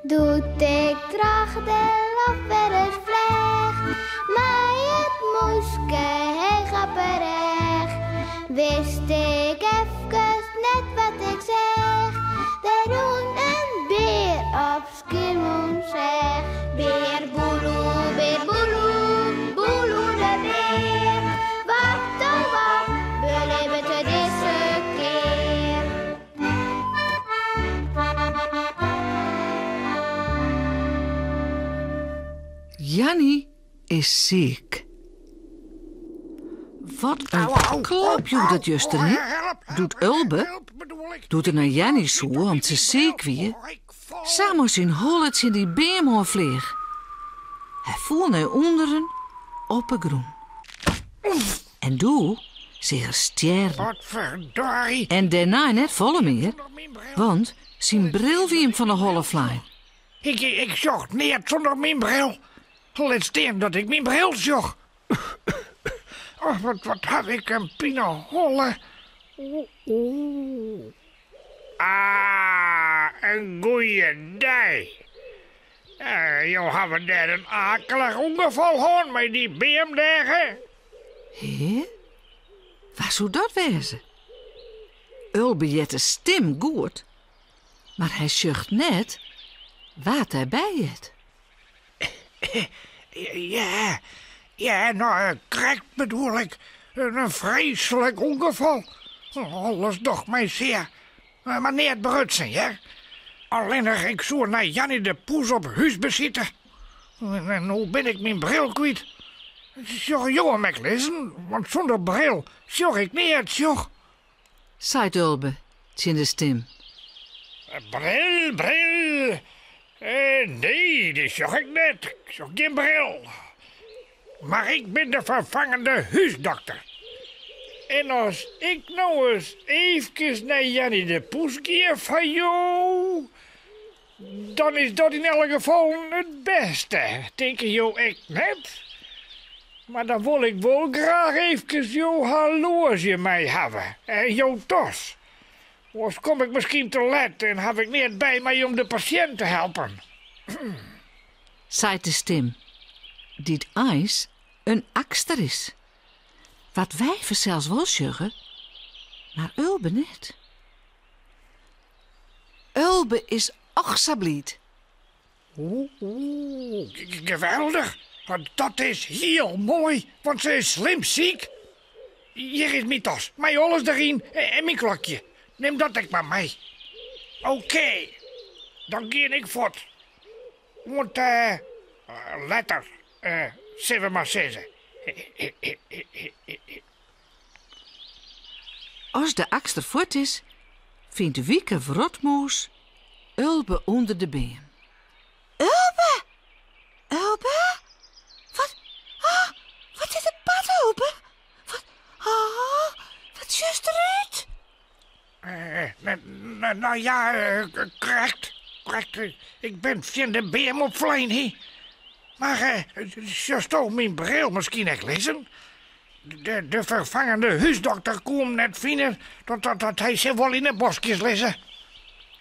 Doet ik tracht de lof weer het vleg, maar het moeske heel grapperig. Wist ik even net wat ik zeg, de doen een beer op Skiermoen zeg. Beer boeloe, boeloe de beer. Wat oh wat, beleven te deze keer. Jannie is ziek. Wat een klapje dat juster niet. Doet Ulbe, doet er naar Jannie zo, want ze ziek wie. Samen zijn hollets in die beemhoor vlieg. Hij voelt naar onderen op een groen. En doe zich sterren. Wat verdorie. En daarna net volle meer, want zijn bril wie hem van de holle vlijn. Ik zocht neer zonder mijn bril. Let staan dat ik mijn bril zocht. Oh, wat had ik een pinoholle. Ah, een goeie dag. Je hebben daar een akelig ongeval gehad met die BMD'en. Hé? Waar zou dat wezen? Ulbe jet de stem goed, maar hij zucht net wat hij bij het. Ja, nou, correct bedoel ik. Een vreselijk ongeval. Alles doch mij zeer. Maar niet het berutsen, ja? Alleen ik zoer naar Jannie de Poes op huis bezitten. En hoe ben ik mijn bril kwijt? Zorg jongen meg lezen, want zonder bril zorg ik niet het zorg. Zei Ulbe, in de stem. Bril. Nee, die zorg ik net. Ik zorg geen bril. Maar ik ben de vervangende huisdokter. En als ik nou eens even naar Jannie de Poes keer van jou, dan is dat in elk geval het beste. Denk je echt net? Maar dan wil ik wel graag even jouw horloge mee hebben. En jouw tas. Anders kom ik misschien te laat en heb ik niet bij mij om de patiënt te helpen. Zei de stem. Dit ijs een akster is. Wat wij zelfs wel zeggen, maar Ulbe niet. Ulbe is ochsablied. Geweldig. Dat is heel mooi, want ze is slim ziek. Hier is mijn tas, mijn alles erin en mijn klokje. Neem dat ik maar mee. Oké, dan ga ik voort. Want, letter, 7 maar 6. Als de akster voort is, vindt Wieke Vrotmoes Ulbe onder de been. Ulbe? Ulbe? Wat is het pad, Ulbe? Wat juist eruit? Nou ja, correct. Ik ben van de BM op vlein, hè. Maar, je stond mijn bril misschien echt lezen. De vervangende huisdokter kwam net vinden dat hij ze wel in de bosjes lezen.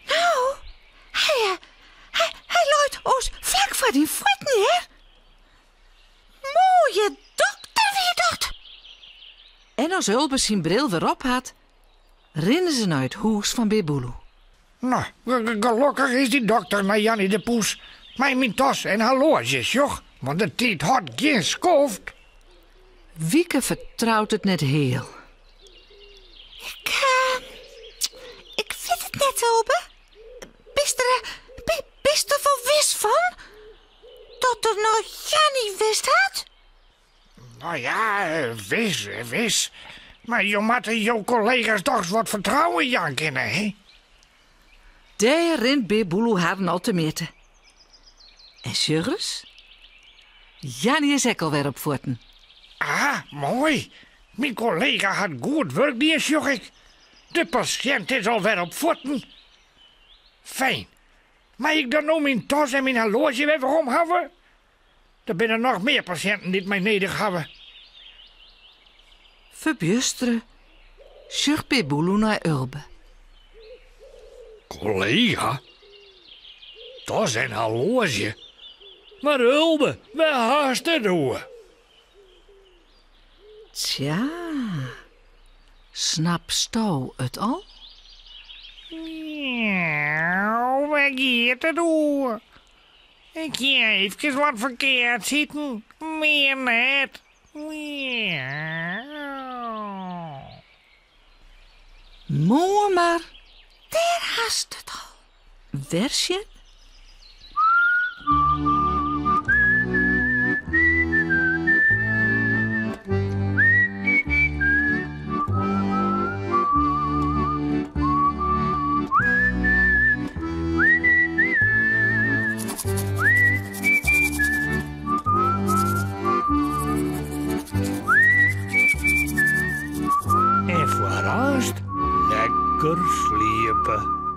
Nou, hij loopt ons vlak voor die voet neer. Mooie dokter weer dat. En als Ulbe zijn bril weer op had, rennen ze naar het huis van Beboeloe. Nou, gelukkig is die dokter naar Jannie de Poes. Mijn tas en horloges, joh. Want de tijd had geen schoft. Wieke vertrouwt het net heel. Ik weet het net, Ulbe. Bist er wel wist van? Dat er nou Jannie wist had? Nou ja, wis. Maar je moet jouw collega's toch eens wat vertrouwen janken, hè? Daar rent Beboeloe haar al te meten. En Sjurres? Jannie is ook alweer op voeten. Ah, mooi. Mijn collega had goed werk, joh ik. De patiënt is alweer op voeten. Fijn. Maar ik dan nou mijn tas en mijn horloge weer waarom hebben? Er zijn nog meer patiënten die het mij nodig hebben. Verbjusteren. Zucht Beboeloe naar Ulbe. Collega? Dat is een horloge. Maar Ulbe, waar haast het door? Tja, snapt jou het al? Nou, waar gaat het door? Ik ga even wat verkeerd zitten. Meer net. Mooi maar, daar haast het al. Versje? En voorast lekker sliepen.